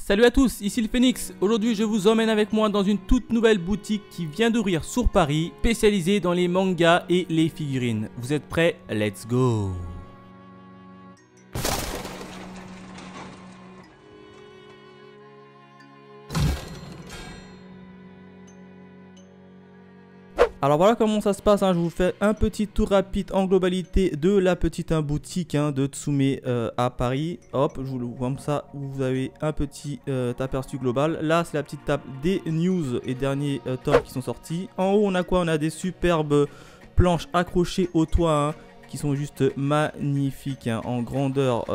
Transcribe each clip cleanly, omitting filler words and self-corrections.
Salut à tous, ici le Phoenix. Aujourd'hui je vous emmène avec moi dans une toute nouvelle boutique qui vient d'ouvrir sur Paris, spécialisée dans les mangas et les figurines. Vous êtes prêts? Let's go! Alors voilà comment ça se passe, je vous fais un petit tour rapide en globalité de la petite boutique de Tsume à Paris. Hop, je vous le vois comme ça, vous avez un petit aperçu global. Là c'est la petite table des news et derniers tomes qui sont sortis. En haut on a quoi? On a des superbes planches accrochées au toit qui sont juste magnifiques en grandeur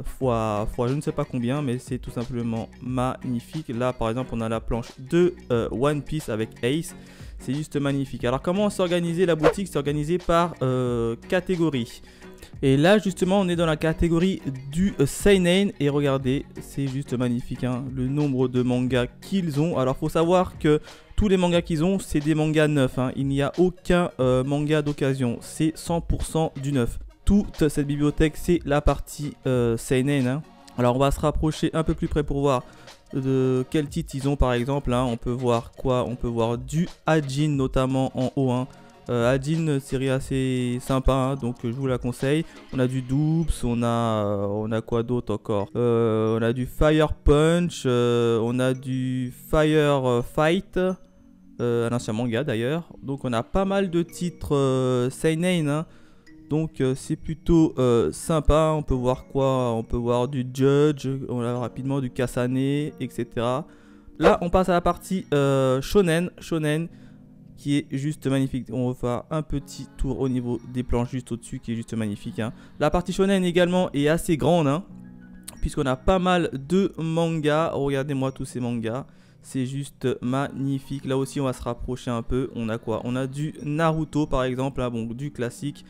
fois je ne sais pas combien, mais c'est tout simplement magnifique. Là par exemple on a la planche de One Piece avec Ace. C'est juste magnifique. Alors comment s'est organisée la boutique? C'est organisé par catégorie. Et là justement on est dans la catégorie du seinen. Et regardez, c'est juste magnifique le nombre de mangas qu'ils ont. Alors faut savoir que tous les mangas qu'ils ont c'est des mangas neufs. Il n'y a aucun manga d'occasion. C'est 100% du neuf. Toute cette bibliothèque c'est la partie seinen. Alors on va se rapprocher un peu plus près pour voir de quel titre ils ont par exemple. On peut voir quoi? On peut voir du Hajin notamment en haut. Hajin, série assez sympa, donc je vous la conseille. On a du Doops, on a quoi d'autre encore? On a du Fire Punch, on a du Fire Fight, un ancien manga d'ailleurs. Donc on a pas mal de titres seinen. Donc c'est plutôt sympa. On peut voir quoi? On peut voir du Judge, on a rapidement du Kasane, etc. Là on passe à la partie shonen qui est juste magnifique. On va faire un petit tour au niveau des planches juste au-dessus qui est juste magnifique. La partie shonen également est assez grande puisqu'on a pas mal de mangas. Regardez-moi tous ces mangas. C'est juste magnifique. Là aussi on va se rapprocher un peu. On a quoi? On a du Naruto par exemple, bon, du classique.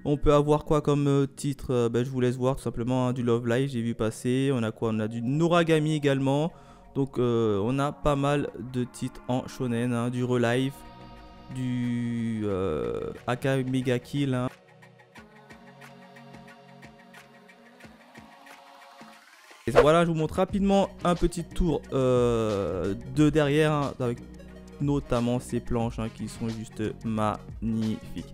On peut avoir quoi comme titre? Je vous laisse voir tout simplement du Love Live, j'ai vu passer. On a quoi? On a du Noragami également. Donc on a pas mal de titres en shonen, du Relive, du Aka Mega Kill. Et voilà, je vous montre rapidement un petit tour de derrière avec notamment ces planches qui sont juste magnifiques.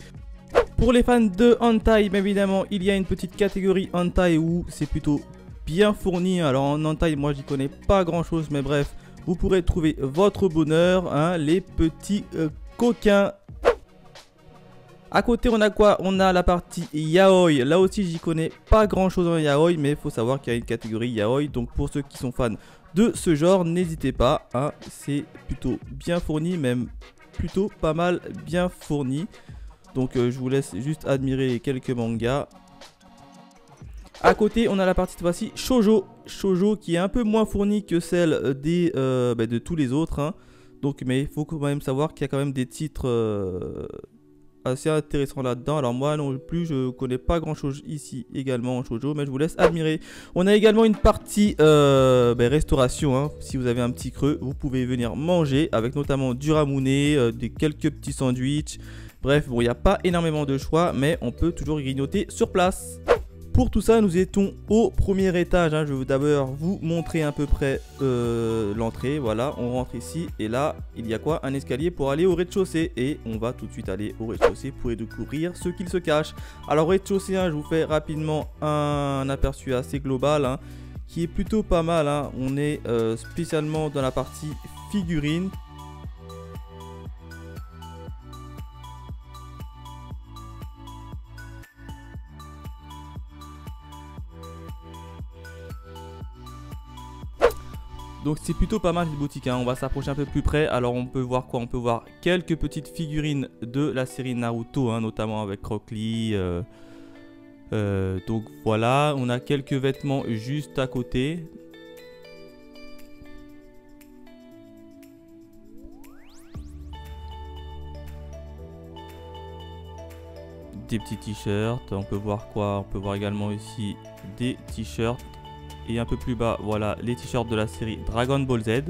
Pour les fans de hentai, bien évidemment, il y a une petite catégorie hentai où c'est plutôt bien fourni. Alors en hentai, moi j'y connais pas grand chose, mais bref, vous pourrez trouver votre bonheur, les petits coquins. À côté, on a quoi? On a la partie yaoi. Là aussi, j'y connais pas grand chose en yaoi, mais il faut savoir qu'il y a une catégorie yaoi. Donc pour ceux qui sont fans de ce genre, n'hésitez pas. C'est plutôt bien fourni, même plutôt pas mal bien fourni. Donc je vous laisse juste admirer quelques mangas. À côté on a la partie cette fois-ci shoujo. Shoujo qui est un peu moins fournie que celle des, de tous les autres. Donc mais il faut quand même savoir qu'il y a quand même des titres assez intéressants là-dedans. Alors moi non plus je connais pas grand chose ici également en shoujo, mais je vous laisse admirer. On a également une partie restauration. Si vous avez un petit creux, vous pouvez venir manger avec notamment du ramune, des quelques petits sandwichs. Bref, bon, il n'y a pas énormément de choix, mais on peut toujours grignoter sur place. Pour tout ça, nous étions au premier étage. Je vais d'abord vous montrer à peu près l'entrée. Voilà, on rentre ici. Et là, il y a quoi? Un escalier pour aller au rez-de-chaussée. Et on va tout de suite aller au rez-de-chaussée pour découvrir ce qu'il se cache. Alors, rez-de-chaussée, je vous fais rapidement un aperçu assez global qui est plutôt pas mal. On est spécialement dans la partie figurines. Donc c'est plutôt pas mal cette boutique, on va s'approcher un peu plus près. Alors on peut voir quoi? On peut voir quelques petites figurines de la série Naruto, notamment avec Rock Lee. Donc voilà, on a quelques vêtements juste à côté. Des petits t-shirts, on peut voir quoi? On peut voir également ici des t-shirts. Et un peu plus bas, voilà, les t-shirts de la série Dragon Ball Z.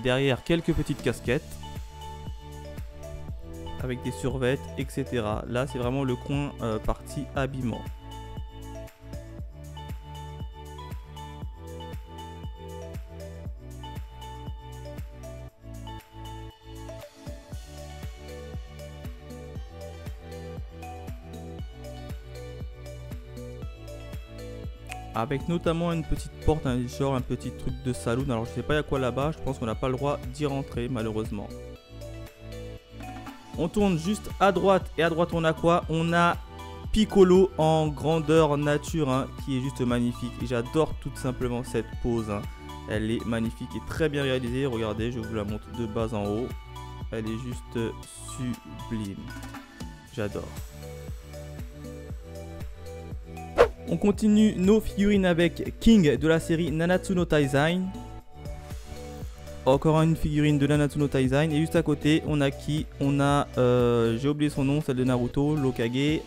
Derrière, quelques petites casquettes. Avec des survêtes, etc. Là, c'est vraiment le coin partie habillement. avec notamment une petite porte, hein, genre un petit truc de saloon. Alors je sais pas il y a quoi là-bas, je pense qu'on n'a pas le droit d'y rentrer malheureusement. On tourne juste à droite, et à droite on a quoi? On a Piccolo en grandeur nature, hein, qui est juste magnifique. Et j'adore tout simplement cette pose, hein. Elle est magnifique et très bien réalisée. Regardez, je vous la montre de bas en haut. Elle est juste sublime. J'adore. On continue nos figurines avec King de la série Nanatsu no Taizai. Encore une figurine de Nanatsu no Taizai. Et juste à côté, on a qui? On a, j'ai oublié son nom, celle de Naruto, l'Hokage.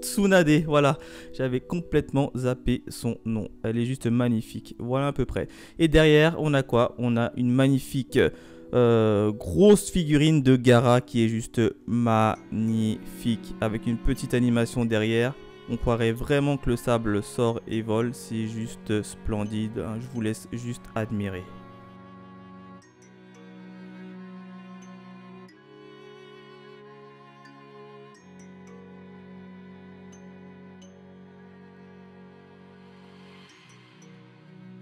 Tsunade, voilà. J'avais complètement zappé son nom. Elle est juste magnifique. Voilà à peu près. Et derrière, on a quoi? On a une magnifique grosse figurine de Gaara qui est juste magnifique. Avec une petite animation derrière. On croirait vraiment que le sable sort et vole. C'est juste splendide, hein. Je vous laisse juste admirer.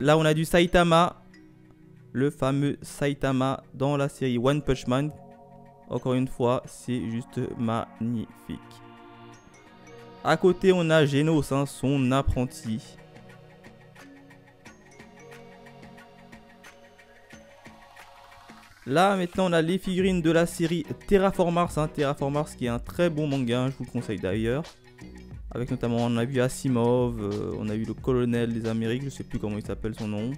Là, on a du Saitama. Le fameux Saitama dans la série One Punch Man. Encore une fois, c'est juste magnifique. À côté, on a Genos, hein, son apprenti. Là, maintenant, on a les figurines de la série Terraformars. Hein, Terraformars qui est un très bon manga, hein, je vous le conseille d'ailleurs. Avec notamment, on a vu Asimov, on a eu le colonel des Amériques, je sais plus comment il s'appelle son nom.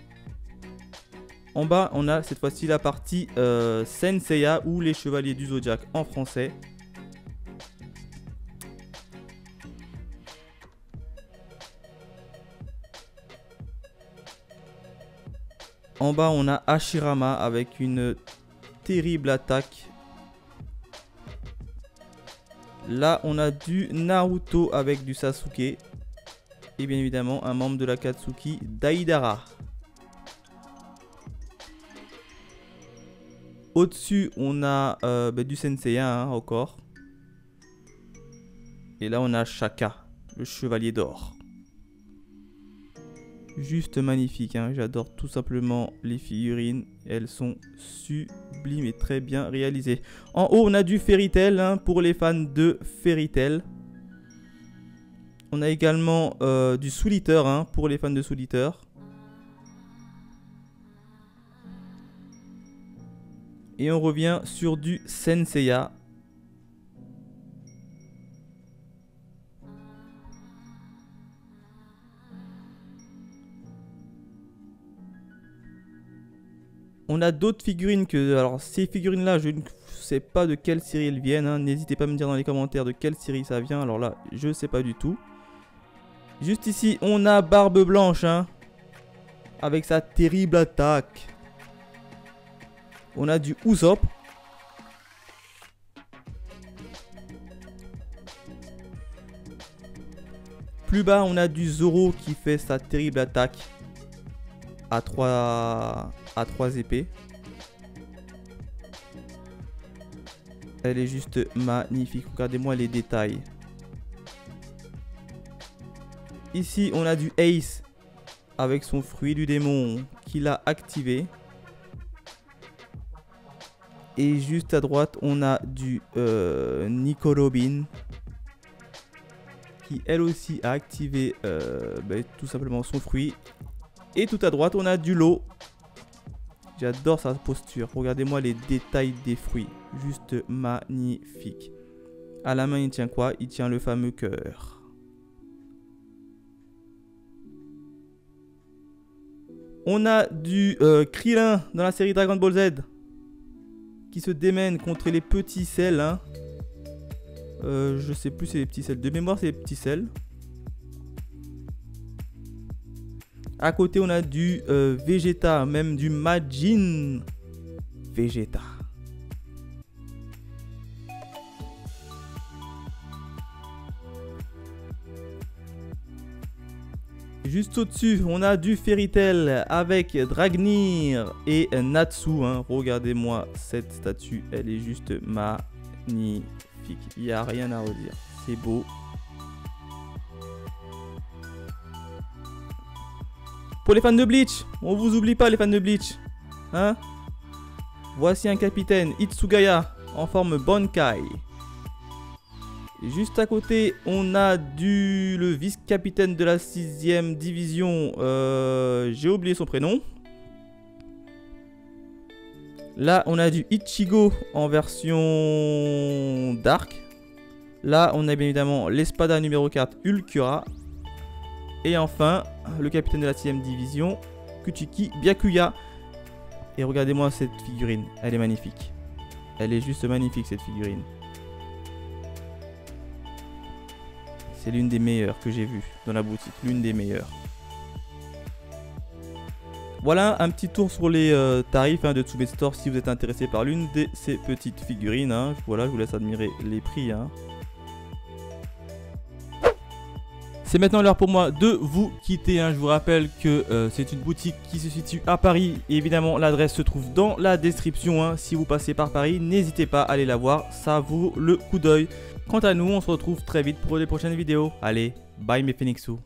En bas, on a cette fois-ci la partie Senseiya ou les Chevaliers du Zodiac en français. En bas, on a Hashirama avec une terrible attaque. Là, on a du Naruto avec du Sasuke. Et bien évidemment, un membre de l'Akatsuki, Deidara. Au-dessus, on a du Senseiya, hein, encore. Et là, on a Shaka, le chevalier d'or. Juste magnifique, hein. J'adore tout simplement les figurines. Elles sont sublimes et très bien réalisées. En haut, on a du Fairy Tail, hein, pour les fans de Fairy Tail. On a également du Soul Eater, hein, pour les fans de Soul Eater. Et on revient sur du Senseiya. On a d'autres figurines que... Alors ces figurines là, je ne sais pas de quelle série elles viennent, hein. N'hésitez pas à me dire dans les commentaires de quelle série ça vient. Alors là, je sais pas du tout. Juste ici, on a Barbe Blanche, hein, avec sa terrible attaque. On a du Usopp. Plus bas, on a du Zoro qui fait sa terrible attaque à 3 épées. Elle est juste magnifique. Regardez-moi les détails. Ici, on a du Ace avec son fruit du démon qu'il a activé. Et juste à droite, on a du Nico Robin qui elle aussi a activé tout simplement son fruit. Et tout à droite, on a du Lo. J'adore sa posture. Regardez-moi les détails des fruits. Juste magnifique. À la main, il tient quoi? Il tient le fameux cœur. On a du Krillin dans la série Dragon Ball Z qui se démène contre les petits sels, hein. Je sais plus, c'est les petits sels. De mémoire, c'est les petits sels. À côté, on a du Vegeta, même du Majin Vegeta. Juste au-dessus, on a du Fairy Tail avec Dragnir et Natsu, hein. Regardez-moi cette statue, elle est juste magnifique. Il n'y a rien à redire. C'est beau. Pour les fans de Bleach, on vous oublie pas les fans de Bleach. Hein? Voici un capitaine, Itsugaya, en forme Bonkai. Et juste à côté, on a le vice-capitaine de la 6ème division. J'ai oublié son prénom. Là, on a du Ichigo en version Dark. Là, on a bien évidemment l'Espada numéro 4, Ulkura. Et enfin, le capitaine de la 6ème division, Kuchiki Byakuya. Et regardez-moi cette figurine, elle est magnifique. Elle est juste magnifique cette figurine. C'est l'une des meilleures que j'ai vues dans la boutique, l'une des meilleures. Voilà un petit tour sur les tarifs de Tsume Store si vous êtes intéressé par l'une de ces petites figurines. Hein. Voilà, je vous laisse admirer les prix. Hein. C'est maintenant l'heure pour moi de vous quitter. Hein. Je vous rappelle que c'est une boutique qui se situe à Paris. Et évidemment, l'adresse se trouve dans la description. Hein. Si vous passez par Paris, n'hésitez pas à aller la voir. Ça vaut le coup d'œil. Quant à nous, on se retrouve très vite pour les prochaines vidéos. Allez, bye mes Phoenixous.